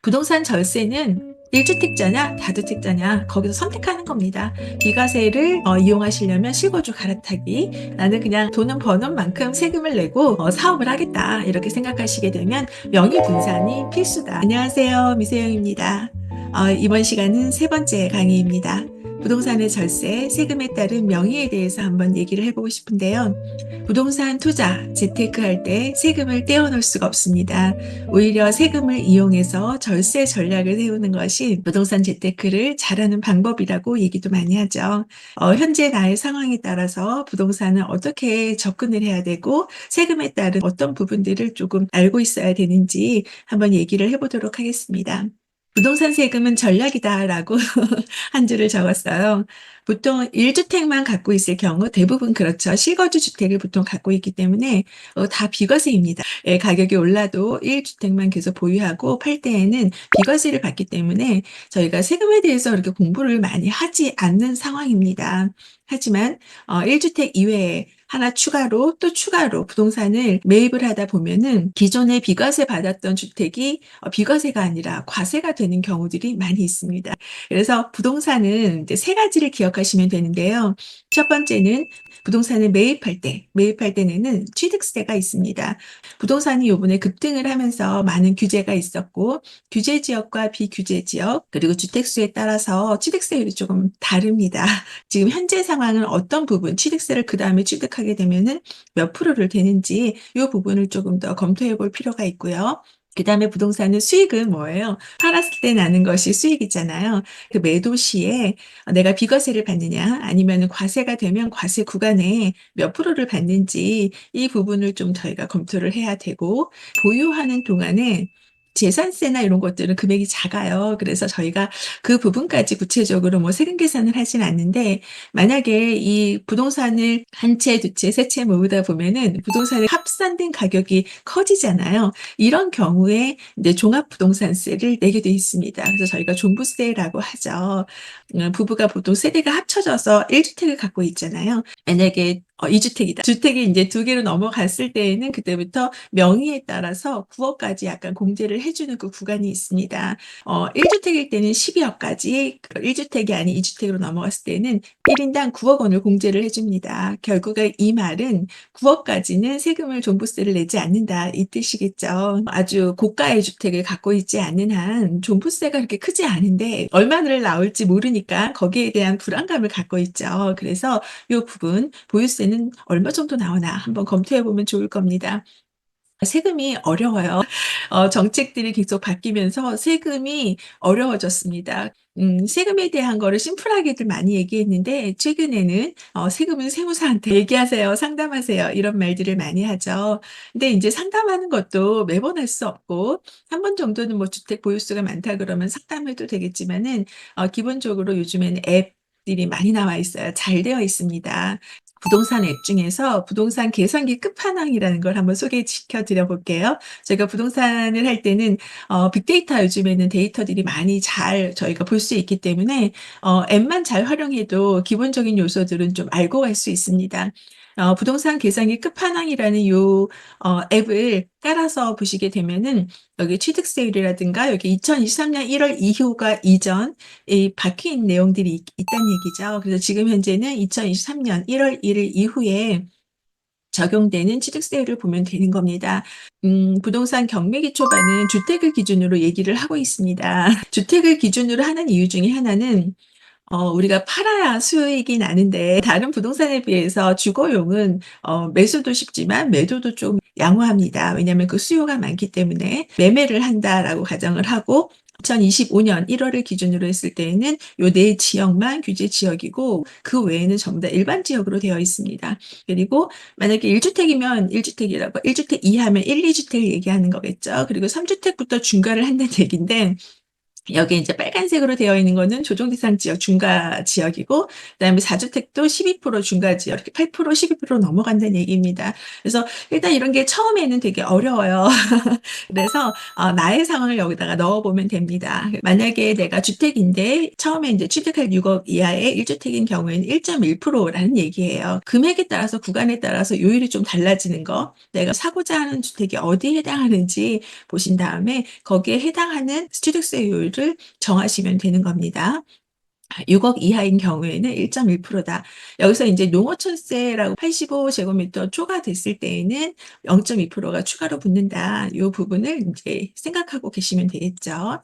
부동산 절세는 1주택자냐 다주택자냐 거기서 선택하는 겁니다. 비과세를 이용하시려면 실거주 갈아타기, 나는 그냥 돈은 버는 만큼 세금을 내고 사업을 하겠다 이렇게 생각하시게 되면 명의분산이 필수다. 안녕하세요, 미세영입니다. 이번 시간은 세 번째 강의입니다. 부동산의 절세, 세금에 따른 명의에 대해서 한번 얘기를 해보고 싶은데요. 부동산 투자, 재테크할 때 세금을 떼어놓을 수가 없습니다. 오히려 세금을 이용해서 절세 전략을 세우는 것이 부동산 재테크를 잘하는 방법이라고 얘기도 많이 하죠. 현재 나의 상황에 따라서 부동산을 어떻게 접근을 해야 되고 세금에 따른 어떤 부분들을 조금 알고 있어야 되는지 한번 얘기를 해보도록 하겠습니다. 부동산 세금은 전략이다라고 한 줄을 적었어요. 보통 1주택만 갖고 있을 경우 대부분 그렇죠. 실거주 주택을 보통 갖고 있기 때문에 다 비과세입니다. 예, 가격이 올라도 1주택만 계속 보유하고 팔 때에는 비과세를 받기 때문에 저희가 세금에 대해서 그렇게 공부를 많이 하지 않는 상황입니다. 하지만 1주택 이외에 하나 추가로 또 추가로 부동산을 매입을 하다 보면은 기존에 비과세 받았던 주택이 비과세가 아니라 과세가 되는 경우들이 많이 있습니다. 그래서 부동산은 이제 세 가지를 기억하시면 되는데요. 첫 번째는 부동산을 매입할 때는 취득세가 있습니다. 부동산이 요번에 급등을 하면서 많은 규제가 있었고, 규제 지역과 비규제 지역, 그리고 주택수에 따라서 취득세율이 조금 다릅니다. 지금 현재 상황은 어떤 부분, 취득세를 그 다음에 취득하게 되면은 몇 프로를 되는지 이 부분을 조금 더 검토해 볼 필요가 있고요. 그 다음에 부동산은 수익은 뭐예요? 팔았을 때 나는 것이 수익이잖아요. 그 매도 시에 내가 비과세를 받느냐, 아니면 과세가 되면 과세 구간에 몇 프로를 받는지 이 부분을 좀 저희가 검토를 해야 되고, 보유하는 동안에 재산세나 이런 것들은 금액이 작아요. 그래서 저희가 그 부분까지 구체적으로 뭐 세금 계산을 하진 않는데, 만약에 이 부동산을 한 채, 두 채, 세 채 모으다 보면은 부동산의 합산된 가격이 커지잖아요. 이런 경우에 이제 종합부동산세를 내게 돼 있습니다. 그래서 저희가 종부세라고 하죠. 부부가 보통 세대가 합쳐져서 1주택을 갖고 있잖아요. 만약에 2주택이다. 주택이 이제 두 개로 넘어갔을 때에는 그때부터 명의에 따라서 9억까지 약간 공제를 해주는 그 구간이 있습니다. 1주택일 때는 12억까지, 1주택이 아닌 2주택으로 넘어갔을 때는 1인당 9억 원을 공제를 해줍니다. 결국에 이 말은 9억까지는 세금을 종부세를 내지 않는다 이 뜻이겠죠. 아주 고가의 주택을 갖고 있지 않는 한 종부세가 그렇게 크지 않은데 얼마를 나올지 모르니까 거기에 대한 불안감을 갖고 있죠. 그래서 이 부분 보유세는 얼마 정도 나오나 한번 검토해 보면 좋을 겁니다. 세금이 어려워요. 정책들이 계속 바뀌면서 세금이 어려워졌습니다. 세금에 대한 거를 심플하게들 많이 얘기했는데 최근에는 세금은 세무사한테 얘기하세요, 상담하세요 이런 말들을 많이 하죠. 근데 이제 상담하는 것도 매번 할 수 없고 한 번 정도는 뭐 주택 보유수가 많다 그러면 상담해도 되겠지만은 기본적으로 요즘에는 앱들이 많이 나와 있어요. 잘 되어 있습니다. 부동산 앱 중에서 부동산 계산기 끝판왕이라는 걸 한번 소개시켜 드려 볼게요. 저희가 부동산을 할 때는 빅데이터 요즘에는 데이터들이 많이 잘 저희가 볼 수 있기 때문에 앱만 잘 활용해도 기본적인 요소들은 좀 알고 갈 수 있습니다. 부동산 계산기 끝판왕이라는 요 앱을 깔아서 보시게 되면은 여기 취득세율이라든가 여기 2023년 1월 이후가 이전 이 바뀐 내용들이 있다는 얘기죠. 그래서 지금 현재는 2023년 1월 1일 이후에 적용되는 취득세율을 보면 되는 겁니다. 부동산 경매기 초반은 주택을 기준으로 얘기를 하고 있습니다. 주택을 기준으로 하는 이유 중에 하나는 우리가 팔아야 수익이 나는데 다른 부동산에 비해서 주거용은 매수도 쉽지만 매도도 좀 양호합니다. 왜냐하면 그 수요가 많기 때문에 매매를 한다라고 가정을 하고 2025년 1월을 기준으로 했을 때에는 요 네 지역만 규제 지역이고 그 외에는 전부 다 일반 지역으로 되어 있습니다. 그리고 만약에 1주택이면 1주택이라고 1주택 이하면 1, 2주택을 얘기하는 거겠죠. 그리고 3주택부터 중과를 한다는 얘기인데 여기에 이제 빨간색으로 되어 있는 거는 조정 대상 지역 중과 지역이고, 그다음에 4주택도 12% 중과 지역, 이렇게 8% 12% 넘어간다는 얘기입니다. 그래서 일단 이런 게 처음에는 되게 어려워요. 그래서 나의 상황을 여기다가 넣어 보면 됩니다. 만약에 내가 주택인데 처음에 인제 취득할 6억 이하의 1주택인 경우에는 1.1% 라는 얘기예요. 금액에 따라서 구간에 따라서 요율이 좀 달라지는 거, 내가 사고자 하는 주택이 어디에 해당하는지 보신 다음에 거기에 해당하는 취득세율을 정하시면 되는 겁니다. 6억 이하인 경우에는 1.1%다. 여기서 인제 농어촌세라고 85제곱미터 초과됐을 때에는 0.2%가 추가로 붙는다. 요 부분을 인제 생각하고 계시면 되겠죠.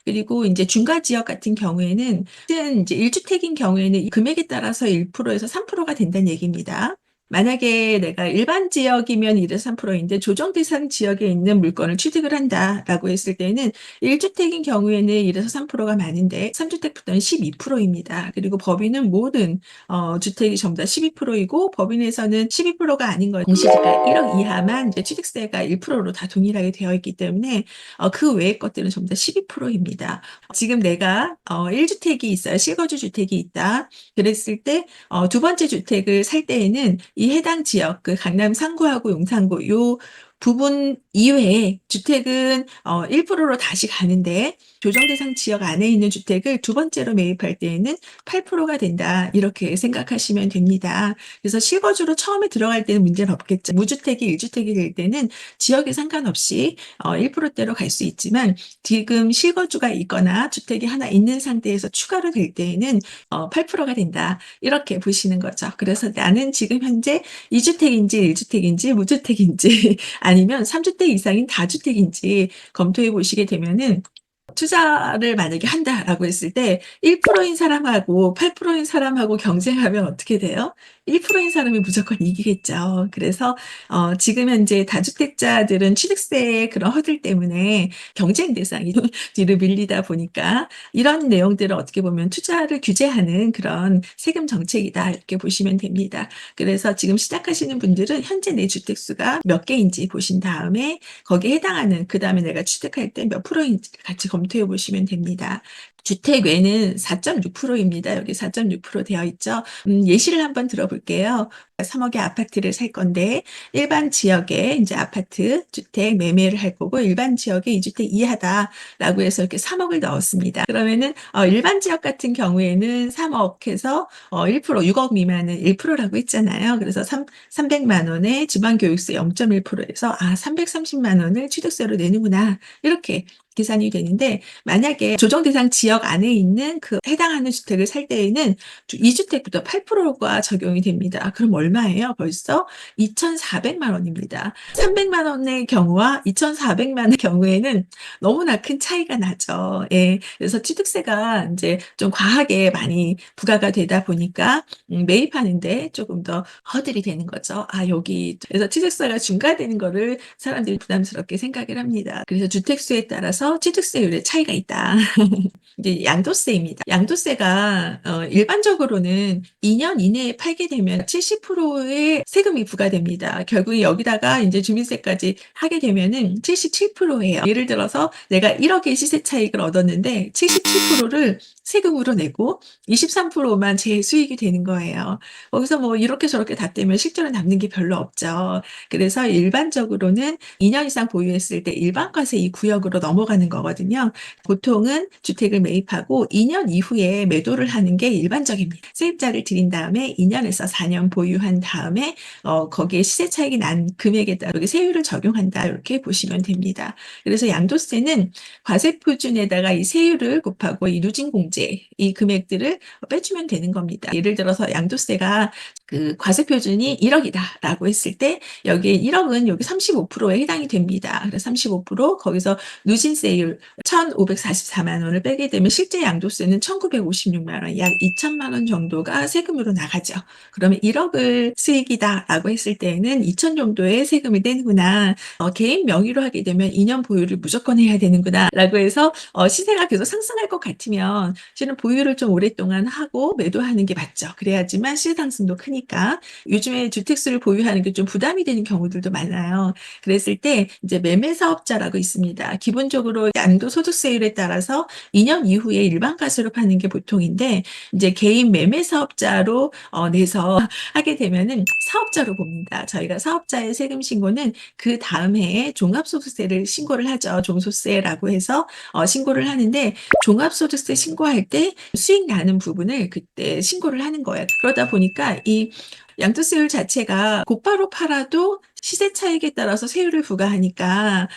그리고 인제 중과 지역 같은 경우에는 인제 1주택인 경우에는 이 금액에 따라서 1% 에서 3%가 된다는 얘기입니다. 만약에 내가 일반 지역이면 1에서 3% 인데 조정 대상 지역에 있는 물건을 취득을 한다라고 했을 때는 1주택인 경우에는 1에서 3%가 많은데 3주택부터는 12%입니다. 그리고 법인은 모든 주택이 전부 다 12%이고 법인에서는 12%가 아닌 거 공시지가 1억 이하만 이제 취득세가 1%로 다 동일하게 되어 있기 때문에 그 외의 것들은 전부 다 12%입니다. 지금 내가 1주택이 있어요. 실거주 주택이 있다. 그랬을 때 두 번째 주택을 살 때에는 이 해당 지역, 그 강남 상구하고 용산구 요 부분 이외에 주택은 1%로 다시 가는데 조정 대상 지역 안에 있는 주택을 두 번째로 매입할 때에는 8%가 된다. 이렇게 생각하시면 됩니다. 그래서 실거주로 처음에 들어갈 때는 문제는 없겠죠. 무주택이 1주택이 될 때는 지역에 상관없이 1%대로 갈 수 있지만 지금 실거주가 있거나 주택이 하나 있는 상태에서 추가로 될 때에는 8%가 된다. 이렇게 보시는 거죠. 그래서 나는 지금 현재 2주택인지 1주택인지 무주택인지 아니면 3주택 이상인 다주택인지 검토해 보시게 되면은 투자를 만약에 한다라고 했을 때 1%인 사람하고 8%인 사람하고 경쟁하면 어떻게 돼요? 1%인 사람이 무조건 이기겠죠. 그래서 지금 현재 다주택자들은 취득세의 그런 허들 때문에 경쟁 대상이 뒤로 밀리다 보니까 이런 내용들을 어떻게 보면 투자를 규제하는 그런 세금 정책이다 이렇게 보시면 됩니다. 그래서 지금 시작하시는 분들은 현재 내 주택 수가 몇 개인지 보신 다음에 거기에 해당하는 그다음에 내가 취득할 때 몇 프로인지를 같이 검토해 보시면 됩니다. 주택 외는 4.6%입니다. 여기 4.6% 되어 있죠. 예시를 한번 들어 볼게요. 3억의 아파트를 살 건데 일반 지역에 인제 아파트 주택 매매를 할 거고 일반 지역에 2주택 이하다라고 해서 이렇게 3억을 넣었습니다. 그러면은 일반 지역 같은 경우에는 3억 해서 1% 6억 미만은 1%라고 했잖아요. 그래서 300만 원에 지방교육세 0.1% 해서 330만 원을 취득세로 내는구나. 이렇게 계산이 되는데 만약에 조정 대상 지역 안에 있는 그 해당하는 주택을 살 때에는 2주택부터 8%가 적용이 됩니다. 그럼 얼마예요? 벌써 2,400만 원입니다. 300만 원의 경우와 2,400만 원의 경우에는 너무나 큰 차이가 나죠. 예. 그래서 취득세가 인제 좀 과하게 많이 부과가 되다 보니까 매입하는데 조금 더 허들이 되는 거죠. 여기 그래서 취득세가 중과되는 거를 사람들이 부담스럽게 생각을 합니다. 그래서 주택수에 따라서 취득세율의 차이가 있다. 이제 양도세입니다. 양도세가 일반적으로는 2년 이내에 팔게 되면 70%의 세금이 부과됩니다. 결국에 여기다가 인제 주민세까지 하게 되면은 77% 예요. 예를 들어서 내가 1억의 시세 차익을 얻었는데 77%를 세금으로 내고 23%만 제 수익이 되는 거예요. 거기서 뭐 이렇게 저렇게 다 떼면 실제로 남는 게 별로 없죠. 그래서 일반적으로는 2년 이상 보유했을 때 일반과세 이 구역으로 넘어가는 거거든요. 보통은 주택을 매입하고 2년 이후에 매도를 하는 게 일반적입니다. 세입자를 들인 다음에 2 년에서 4년 보유한 다음에 거기에 시세 차익이 난 금액에 따라 이렇게 세율을 적용한다 이렇게 보시면 됩니다. 그래서 양도세는 과세 표준에다가 이 세율을 곱하고 이 누진공제 이 금액들을 빼주면 되는 겁니다. 예를 들어서 양도세가 그 과세 표준이 1억 이다라고 했을 때 여기에 1억 은 여기 35%에 해당이 됩니다. 그래서 35% 거기서 누진세율 1,544만 원을 빼게 되면 실제 양도세는 1,956만 원, 약 2천만 원 정도가 세금으로 나가죠. 그러면 1억을 수익이다라고 했을 때에는 2천 정도의 세금을 떼는구나. 개인 명의로 하게 되면 2년 보유를 무조건 해야 되는구나라고 해서 시세가 계속 상승할 것 같으면 실은 보유를 좀 오랫동안 하고 매도하는 게 맞죠. 그래야지만 시세 상승도 크니까. 요즘에 주택수를 보유하는 게 좀 부담이 되는 경우들도 많아요. 그랬을 때 이제 매매 사업자라고 있습니다. 기본적으로 일반적으로 양도소득세율에 따라서 2년 이후에 일반 과세로 파는 게 보통인데, 이제 개인 매매 사업자로 내서 하게 되면은 사업자로 봅니다. 저희가 사업자의 세금 신고는 그다음 해에 종합소득세를 신고를 하죠. 종소세라고 해서 신고를 하는데, 종합소득세 신고할 때 수익 나는 부분을 그때 신고를 하는 거예요. 그러다 보니까 이 양도세율 자체가 곧바로 팔아도 시세 차익에 따라서 세율을 부과하니까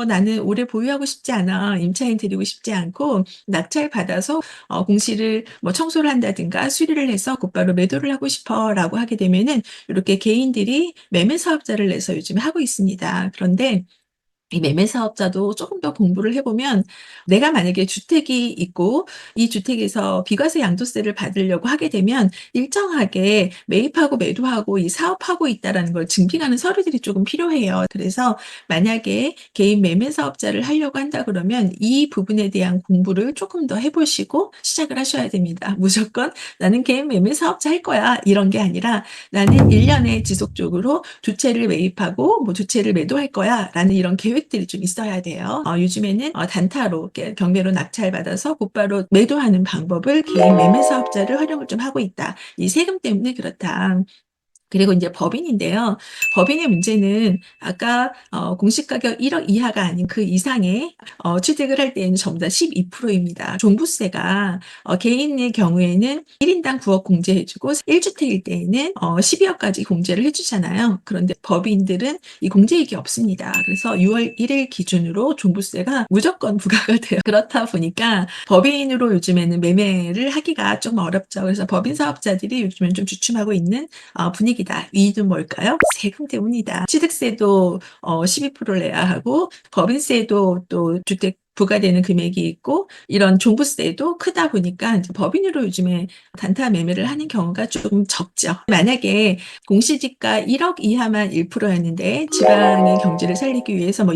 나는 오래 보유하고 싶지 않아. 임차인 들이고 싶지 않고 낙찰 받아서 공시를 뭐 청소를 한다든가 수리를 해서 곧바로 매도를 하고 싶어라고 하게 되면은 이렇게 개인들이 매매 사업자를 내서 요즘에 하고 있습니다. 그런데 이 매매 사업자도 조금 더 공부를 해 보면, 내가 만약에 주택이 있고 이 주택에서 비과세 양도세를 받으려고 하게 되면 일정하게 매입하고 매도하고 이 사업하고 있다라는 걸 증빙하는 서류들이 조금 필요해요. 그래서 만약에 개인 매매 사업자를 하려고 한다 그러면 이 부분에 대한 공부를 조금 더 해 보시고 시작을 하셔야 됩니다. 무조건 '나는 개인 매매 사업자 할 거야.' 이런 게 아니라 '나는 1 년에 지속적으로 두 채를 매입하고 뭐 두 채를 매도할 거야.'라는 이런 계획들이 좀 있어야 돼요. 요즘에는 단타로 이렇게 경매로 낙찰받아서 곧바로 매도하는 방법을 개인 매매 사업자를 활용을 좀 하고 있다. 이 세금 때문에 그렇다. 그리고 인제 법인인데요. 법인의 문제는 아까 공시가격 1억 이하가 아닌 그 이상의 취득을 할 때에는 전부 다 12% 입니다. 종부세가 개인의 경우에는 1 인당 9억 공제해 주고 1 주택일 때에는 12 억까지 공제를 해 주잖아요. 그런데 법인들은 이 공제이익이 없습니다. 그래서 6월 1일 기준으로 종부세가 무조건 부과가 돼요. 그렇다 보니까 법인으로 요즘에는 매매를 하기가 좀 어렵죠. 그래서 법인 사업자들이 요즘엔 좀 주춤하고 있는 분위기다. 이유는 뭘까요? 세금 때문이다. 취득세도 12%를 내야 하고, 법인세도 또 주택 부과되는 금액이 있고, 이런 종부세도 크다 보니까 인제 법인으로 요즘에 단타 매매를 하는 경우가 조금 적죠. 만약에 공시지가 1억 이하만 1% 였는데 지방의 경제를 살리기 위해서 뭐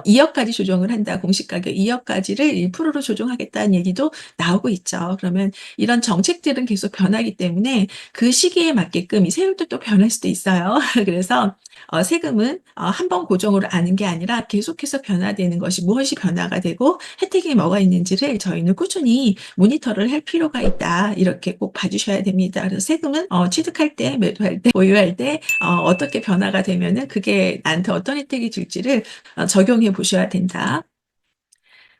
2 억까지 조정을 한다. 공시가격 2 억까지를 1%로 조정하겠다는 얘기도 나오고 있죠. 그러면 이런 정책들은 계속 변하기 때문에 그 시기에 맞게끔 이 세율도 또 변할 수도 있어요. 그래서 세금은 한 번 고정으로 아는 게 아니라 계속해서 변화되는 것이, 무엇이 변화가 되고 혜택이 뭐가 있는지를 저희는 꾸준히 모니터를 할 필요가 있다. 이렇게 꼭 봐 주셔야 됩니다. 그래서 세금은 취득할 때, 매도할 때, 보유할 때 어떻게 변화가 되면은 그게 나한테 어떤 혜택이 줄지를 적용해 보셔야 된다.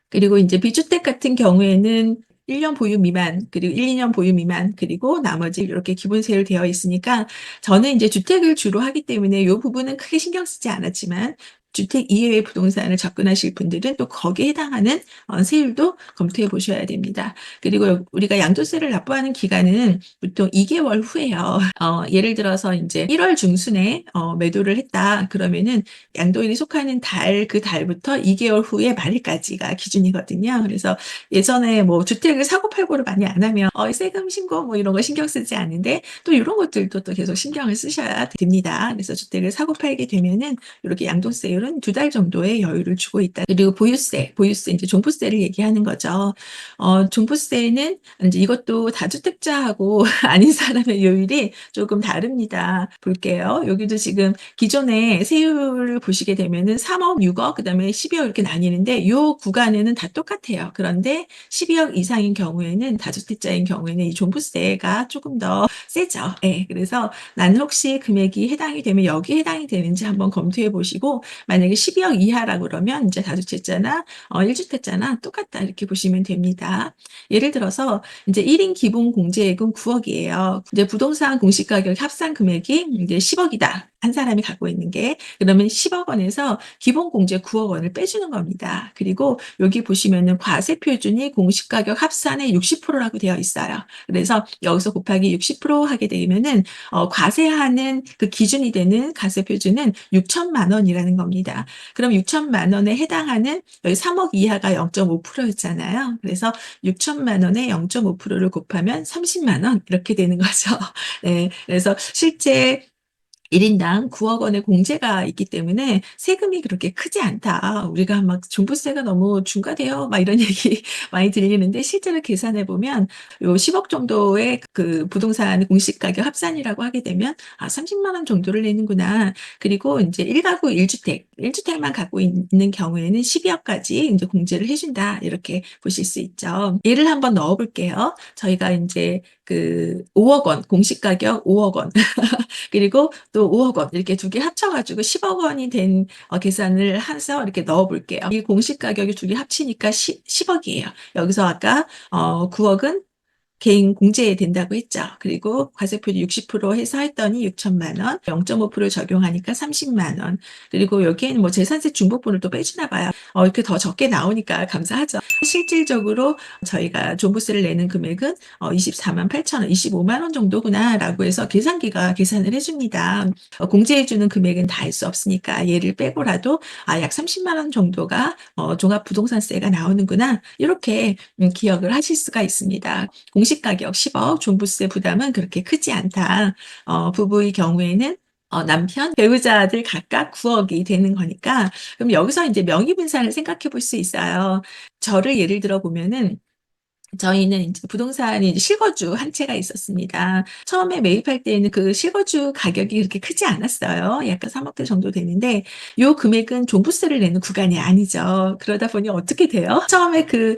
그리고 인제 비주택 같은 경우에는 1년 보유 미만, 그리고 1-2년 보유 미만, 그리고 나머지 이렇게 기본세율 되어 있으니까, 저는 인제 주택을 주로 하기 때문에 요 부분은 크게 신경 쓰지 않았지만, 주택 이외의 부동산을 접근하실 분들은 또 거기에 해당하는 세율도 검토해 보셔야 됩니다. 그리고 우리가 양도세를 납부하는 기간은 보통 2 개월 후예요. 예를 들어서 인제 1월 중순에 매도를 했다 그러면은 양도일이 속하는 달, 그 달부터 2 개월 후의 말일까지가 기준이거든요. 그래서 예전에 뭐 주택을 사고 팔고를 많이 안 하면 세금 신고 뭐 이런 거 신경 쓰지 않는데, 또 요런 것들도 또 계속 신경을 쓰셔야 됩니다. 그래서 주택을 사고 팔게 되면은 요렇게 양도세율은 2달 정도의 여유를 주고 있다. 그리고 보유세 인제 종부세를 얘기하는 거죠. 종부세는 인제 이것도 다주택자하고 아닌 사람의 요율이 조금 다릅니다. 볼게요. 여기도 지금 기존에 세율을 보시게 되면은 3 억, 6억 그다음에 12억 이렇게 나뉘는데, 요 구간에는 다 똑같아요. 그런데 12억 이상인 경우에는, 다주택자인 경우에는 이 종부세가 쪼금 더 세죠. 예. 그래서 나는 혹시 금액이 해당이 되면 여기에 해당이 되는지 한번 검토해 보시고, 만약에 12억 이하라 그러면 인제 다주택자나 1 주택자나 똑같다 이렇게 보시면 됩니다. 예를 들어서 인제 1인 기본 공제액은 9 억이에요. 이제 부동산 공시가격 합산 금액이 인제 10 억이다, 한 사람이 갖고 있는 게. 그러면 10억 원에서 기본 공제 9억 원을 빼주는 겁니다. 그리고 여기 보시면은 과세 표준이 공시가격 합산의 60% 라고 되어 있어요. 그래서 여기서 곱하기 60% 하게 되면은 과세하는 그 기준이 되는 과세 표준은 6천만 원이라는 겁니다. 그럼 6천만 원에 해당하는, 여기 3억 이하가 0.5% 였잖아요. 그래서 6천만 원에 0.5%를 곱하면 30만 원 이렇게 되는 거죠. 네. 그래서 실제 1인당 9억 원의 공제가 있기 때문에 "세금이 그렇게 크지 않다. 우리가 막 종부세가 너무 중과돼요." 막 이런 얘기 많이 들리는데 실제로 계산해 보면 요 10억 정도의 그 부동산 공시가격 합산이라고 하게 되면 '아 30만 원 정도를 내는구나.' 그리고 인제 1 가구 1 주택, 1 주택만 갖고 있는 경우에는 12 억까지 인제 공제를 해 준다. 이렇게 보실 수 있죠. 예를 한번 넣어 볼게요. 저희가 인제 그 5억 원 공시가격 5억 원 그리고 또 5억 원 이렇게 두 개 합쳐 가지고 10억 원이 된 계산을 해서 이렇게 넣어 볼게요. 이 공시 가격이 두 개 합치니까 10억 이에요. 여기서 아까 9억은 개인 공제된다고 했죠. 그리고 과세표를 60% 해서 했더니 6천만 원, 0.5% 적용하니까 30만 원. 그리고 여기에는 뭐 재산세 중복분을 또 빼주나 봐요. 이렇게 더 적게 나오니까 감사하죠. 실질적으로 저희가 종부세를 내는 금액은 24만 8천 원, 25만 원 정도구나라고 해서 계산기가 계산을 해 줍니다. 공제해 주는 금액은 다 알 수 없으니까 얘를 빼고라도 약 30만 원 정도가 종합부동산세가 나오는구나. 이렇게 기억을 하실 수가 있습니다. 공시 가격 10억, 종부세 부담은 그렇게 크지 않다. 부부의 경우에는 남편, 배우자들 각각 9억이 되는 거니까 그럼 여기서 인제 명의분산을 생각해 볼 수 있어요. 저를 예를 들어 보면은 저희는 인제 부동산이 이제 실거주 한 채가 있었습니다. 처음에 매입할 때에는 그 실거주 가격이 그렇게 크지 않았어요. 약간 3억 대 정도 되는데 요 금액은 종부세를 내는 구간이 아니죠. 그러다 보니 어떻게 돼요? 처음에 그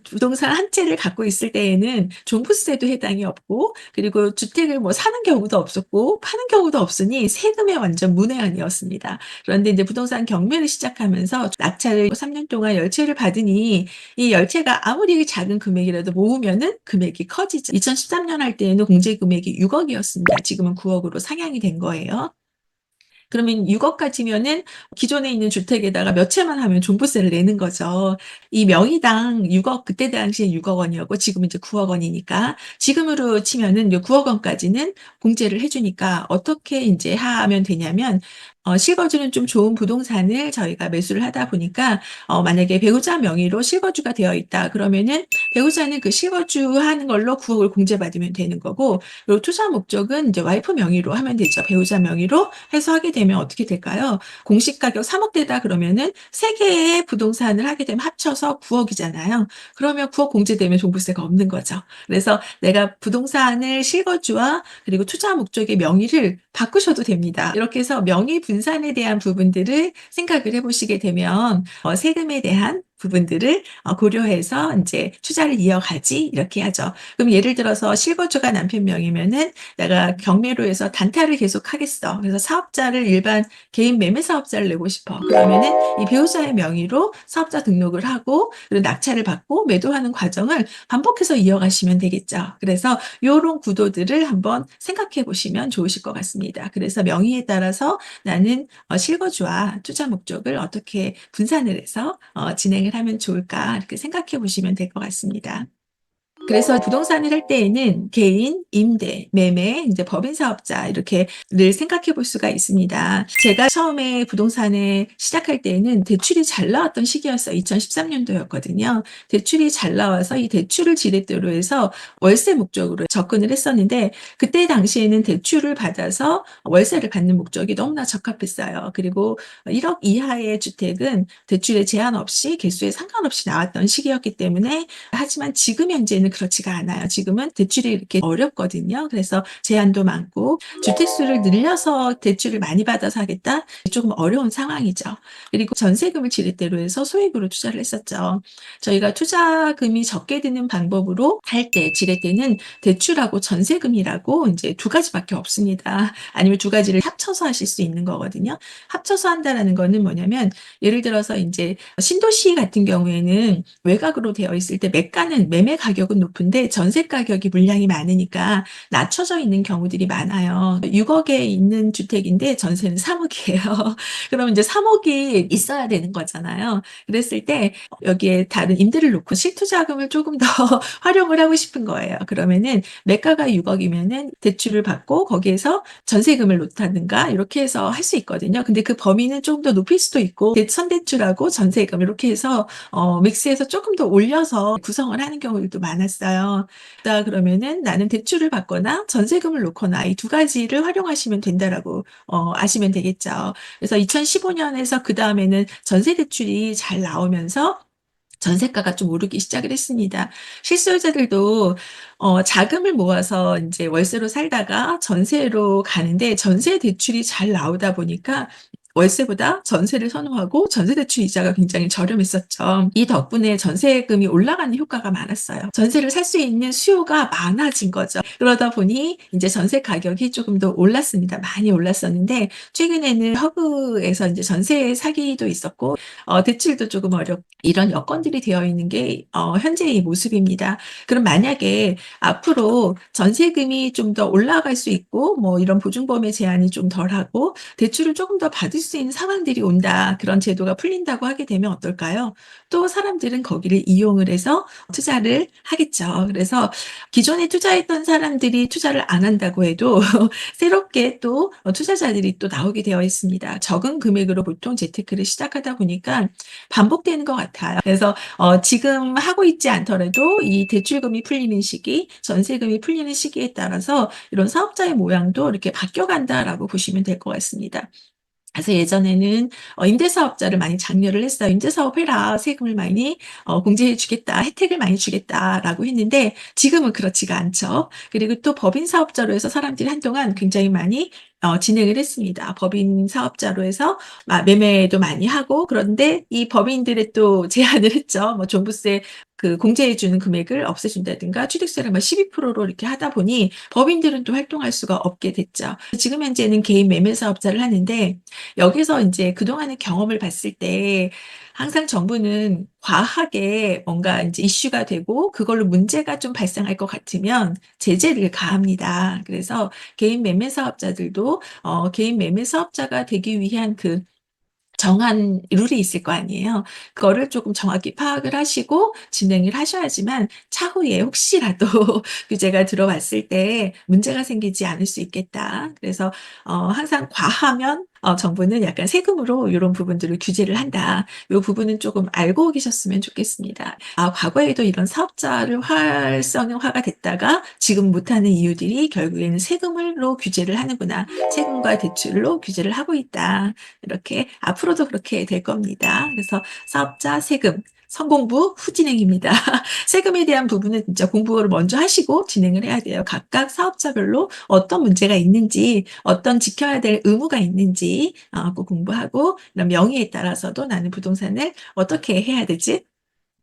부동산 한 채를 갖고 있을 때에는 종부세도 해당이 없고 그리고 주택을 뭐 사는 경우도 없었고 파는 경우도 없으니 세금에 완전 문외한이었습니다. 그런데 인제 부동산 경매를 시작하면서 낙찰을 3년 동안 열 채를 받으니 이 열채가 아무리 작은 금액이라도 모으면은 금액이 커지죠. 2013년 할 때에는 공제 금액이 6억 이었습니다. 지금은 9억 으로 상향이 된 거예요. 그러면 6억 가지면은 기존에 있는 주택에다가 몇 채만 하면 종부세를 내는 거죠. 이 명의당 6억 그때 당시에 6억 원이었고 지금은 이제 9억 원이니까 지금으로 치면은 이제 9억 원까지는 공제를 해 주니까 어떻게 인제 하면 되냐면 실거주는 좀 좋은 부동산을 저희가 매수를 하다 보니까 만약에 배우자 명의로 실거주가 되어 있다 그러면은 배우자는 그 실거주하는 걸로 9억 을 공제받으면 되는 거고 그리고 투자 목적은 이제 와이프 명의로 하면 되죠. 배우자 명의로 해서 하게 되면 어떻게 될까요? 공시가격 3억 대다 그러면은 3 개의 부동산을 하게 되면 합쳐서 9억 이잖아요. 그러면 9억 공제되면 종부세가 없는 거죠. 그래서 내가 부동산을 실거주와 그리고 투자 목적의 명의를 바꾸셔도 됩니다. 이렇게 해서 명의 분산에 대한 부분들을 생각을 해 보시게 되면 세금에 대한 부분들을 고려해서 인제 '투자를 이어가지.' 이렇게 하죠. 그럼 예를 들어서 실거주가 남편 명의면은 '내가 경매로 해서 단타를 계속하겠어. 그래서 사업자를 일반 개인 매매 사업자를 내고 싶어.' 그러면은 이 배우자의 명의로 사업자 등록을 하고 그리고 낙찰을 받고 매도하는 과정을 반복해서 이어가시면 되겠죠. 그래서 요런 구도들을 한번 생각해 보시면 좋으실 것 같습니다. 그래서 명의에 따라서 나는 실거주와 투자 목적을 어떻게 분산을 해서 진행을 하면 좋을까 이렇게 생각해 보시면 될 것 같습니다. 그래서 부동산을 할 때에는 개인, 임대, 매매, 인제 법인 사업자 이렇게 늘 생각해 볼 수가 있습니다. 제가 처음에 부동산에 시작할 때에는 대출이 잘 나왔던 시기였어요. 2013 년도였거든요. 대출이 잘 나와서 이 대출을 지렛대로 해서 월세 목적으로 접근을 했었는데 그때 당시에는 대출을 받아서 월세를 받는 목적이 너무나 적합했어요. 그리고 1억 이하의 주택은 대출에 제한 없이 개수에 상관없이 나왔던 시기였기 때문에 하지만 지금 현재는 그렇지가 않아요. 지금은 대출이 이렇게 어렵거든요. 그래서 제한도 많고 주택수를 늘려서 대출을 많이 받아서 하겠다? 조금 어려운 상황이죠. 그리고 전세금을 지렛대로 해서 소액으로 투자를 했었죠. 저희가 투자금이 적게 드는 방법으로 할 때 지렛대는 대출하고 전세금이라고 인제 두 가지밖에 없습니다. 아니면 두 가지를 합쳐서 하실 수 있는 거거든요. 합쳐서 한다라는 거는 뭐냐면 예를 들어서 인제 신도시 같은 경우에는 외곽으로 되어 있을 때 매가는 매매 가격은 높은데 전세 가격이 물량이 많으니까 낮춰져 있는 경우들이 많아요. 6억에 있는 주택인데 전세는 3억이에요. 그러면 이제 3억이 있어야 되는 거잖아요. 그랬을 때 여기에 다른 임대를 놓고 실투자금을 쪼금 더 활용을 하고 싶은 거예요. 그러면은 매가가 6억이면은 대출을 받고 거기에서 전세금을 놓다든가 이렇게 해서 할 수 있거든요. 근데 그 범위는 쪼금 더 높일 수도 있고 선대출하고 전세금 이렇게 해서 믹스해서 쪼끔 더 올려서 구성을 하는 경우들도 많았어요. 많았어요. 그러면은 나는 대출을 받거나 전세금을 놓거나 이 두 가지를 활용하시면 된다라고 아시면 되겠죠. 그래서 2015 년에서 그다음에는 전세 대출이 잘 나오면서 전세가가 좀 오르기 시작을 했습니다. 실수요자들도 자금을 모아서 인제 월세로 살다가 전세로 가는데 전세 대출이 잘 나오다 보니까 월세보다 전세를 선호하고 전세 대출 이자가 굉장히 저렴했었죠. 이 덕분에 전세금이 올라가는 효과가 많았어요. 전세를 살 수 있는 수요가 많아진 거죠. 그러다 보니 인제 전세 가격이 조금 더 올랐습니다. 많이 올랐었는데 최근에는 허브에서 인제 전세 사기도 있었고 대출도 조금 이런 여건들이 되어 있는 게 현재의 모습입니다. 그럼 만약에 앞으로 전세금이 좀 더 올라갈 수 있고 뭐 이런 보증범위 제한이 좀 덜하고 대출을 조금 더 받을 수 있는 상황들이 온다. 그런 제도가 풀린다고 하게 되면 어떨까요? 또 사람들은 거기를 이용을 해서 투자를 하겠죠. 그래서 기존에 투자했던 사람들이 투자를 안 한다고 해도 새롭게 또 투자자들이 또 나오게 되어 있습니다. 적은 금액으로 보통 재테크를 시작하다 보니까 반복되는 것 같아요. 그래서 지금 하고 있지 않더라도 이 대출금이 풀리는 시기, 전세금이 풀리는 시기에 따라서 이런 사업자의 모양도 이렇게 바뀌어간다라고 보시면 될 것 같습니다. 그래서 예전에는 임대사업자를 많이 장려를 했어요. "임대사업 해라. 세금을 많이 공제해 주겠다. 혜택을 많이 주겠다."라고 했는데 지금은 그렇지가 않죠. 그리고 또 법인 사업자로 해서 사람들이 한동안 굉장히 많이 진행을 했습니다. 법인 사업자로 해서 매매도 많이 하고 그런데 이 법인들의 또 제한을 했죠. 뭐 종부세 공제해 주는 금액을 없애 준다든가 취득세를 막 12%로 이렇게 하다 보니 법인들은 또 활동할 수가 없게 됐죠. 지금 현재는 개인 매매 사업자를 하는데 여기서 인제 그동안의 경험을 봤을 때 항상 정부는 과하게 뭔가 인제 이슈가 되고 그걸로 문제가 좀 발생할 것 같으면 제재를 가합니다. 그래서 개인 매매 사업자들도 개인 매매 사업자가 되기 위한 정한 룰이 있을 거 아니에요. 그거를 조금 정확히 파악을 하시고 진행을 하셔야지만 차후에 혹시라도 규제가 들어왔을 때 문제가 생기지 않을 수 있겠다. 그래서 항상 과하면 정부는 약간 세금으로 요런 부분들을 규제를 한다. 요 부분은 조금 알고 계셨으면 좋겠습니다. 과거에도 이런 사업자를 활성화가 됐다가 지금 못하는 이유들이 결국에는 세금으로 규제를 하는구나. 세금과 대출로 규제를 하고 있다. 이렇게 앞으로도 그렇게 될 겁니다. 그래서 사업자 세금 선공부 후진행입니다. 세금에 대한 부분은 진짜 공부를 먼저 하시고 진행을 해야 돼요. 각각 사업자별로 어떤 문제가 있는지, 어떤 지켜야 될 의무가 있는지 꼭 공부하고 그다음 명의에 따라서도 '나는 부동산을 어떻게 해야 되지?'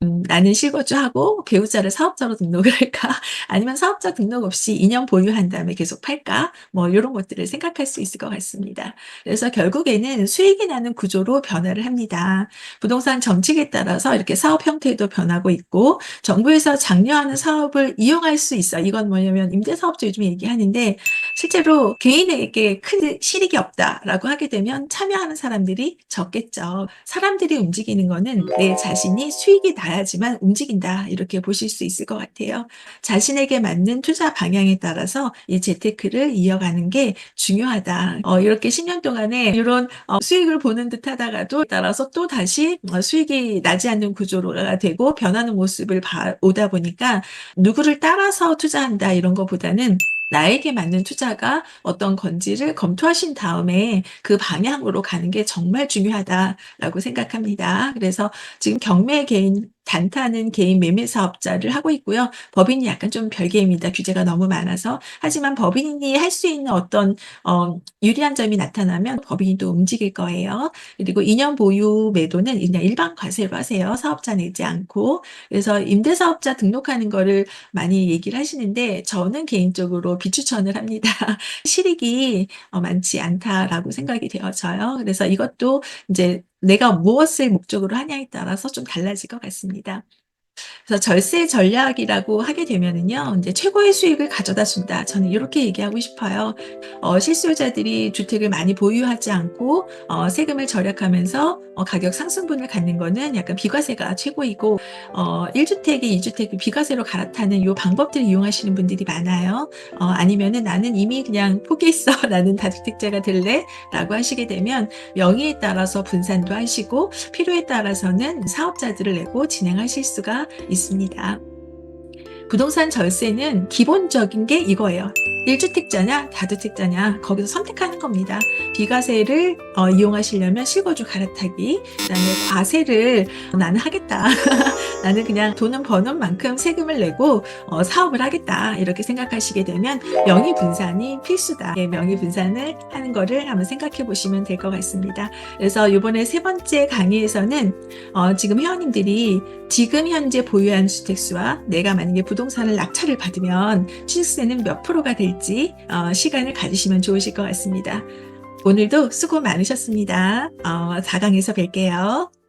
'나는 실거주하고 배우자를 사업자로 등록을 할까? 아니면 사업자 등록 없이 2년 보유한 다음에 계속 팔까?' 뭐 요런 것들을 생각할 수 있을 것 같습니다. 그래서 결국에는 수익이 나는 구조로 변화를 합니다. 부동산 정책에 따라서 이렇게 사업 형태도 변하고 있고 정부에서 장려하는 사업을 이용할 수 있어. 이건 뭐냐면 임대사업자 요즘에 얘기하는데 실제로 '개인에게 큰 실익이 없다.'라고 하게 되면 참여하는 사람들이 적겠죠. 사람들이 움직이는 거는 '내 자신이 수익이 나야지만 움직인다.' 이렇게 보실 수 있을 것 같아요. 자신에게 맞는 투자 방향에 따라서 이 재테크를 이어가는 게 중요하다. 이렇게 10년 동안에 요런 수익을 보는 듯 하다가도 따라서 또다시 수익이 나지 않는 구조로가 되고 변하는 모습을 오다 보니까 '누구를 따라서 투자한다.' 이런 것보다는 '나에게 맞는 투자가 어떤 건지를 검토하신 다음에 그 방향으로 가는 게 정말 중요하다.'라고 생각합니다. 그래서 지금 경매 개인 단타는 개인 매매 사업자를 하고 있고요. 법인이 약간 좀 별개입니다, 규제가 너무 많아서. 하지만 법인이 할 수 있는 어떤 유리한 점이 나타나면 법인이 또 움직일 거예요. 그리고 2년 보유 매도는 그냥 일반 과세로 하세요, 사업자 내지 않고. 그래서 임대사업자 등록하는 거를 많이 얘기를 하시는데 저는 개인적으로 비추천을 합니다. 실익이 많지 않다라고 생각이 되어져요. 그래서 이것도 인제 내가 무엇을 목적으로 하냐에 따라서 좀 달라질 것 같습니다. 그래서 절세 전략이라고 하게 되면은요. 인제 "최고의 수익을 가져다 준다." 저는 요렇게 얘기하고 싶어요. 실수요자들이 주택을 많이 보유하지 않고 세금을 절약하면서 가격 상승분을 갖는 거는 약간 비과세가 최고이고 1 주택이 2 주택을 비과세로 갈아타는 요 방법들을 이용하시는 분들이 많아요. 아니면은 "나는 이미 그냥 포기했어. 나는 다주택자가 될래."라고 하시게 되면 명의에 따라서 분산도 하시고 필요에 따라서는 사업자들을 내고 진행하실 수가 있습니다. 부동산 절세는 기본적인 게 이거예요. 1주택자냐 다주택자냐 거기서 선택하는 겁니다. 비과세를 이용하시려면 실거주 갈아타기, 그다음에 과세를 나는 하겠다. 나는 그냥 돈은 버는 만큼 세금을 내고 사업을 하겠다 이렇게 생각하시게 되면 명의분산이 필수다. 예, 명의분산을 하는 거를 한번 생각해 보시면 될 것 같습니다. 그래서 이번에 세 번째 강의에서는 지금 회원님들이 지금 현재 보유한 주택수와 내가 만약에 부동산을 낙찰을 받으면 취득세는 몇 프로가 될지 시간을 가지시면 좋으실 것 같습니다. 오늘도 수고 많으셨습니다. 4강에서 뵐게요.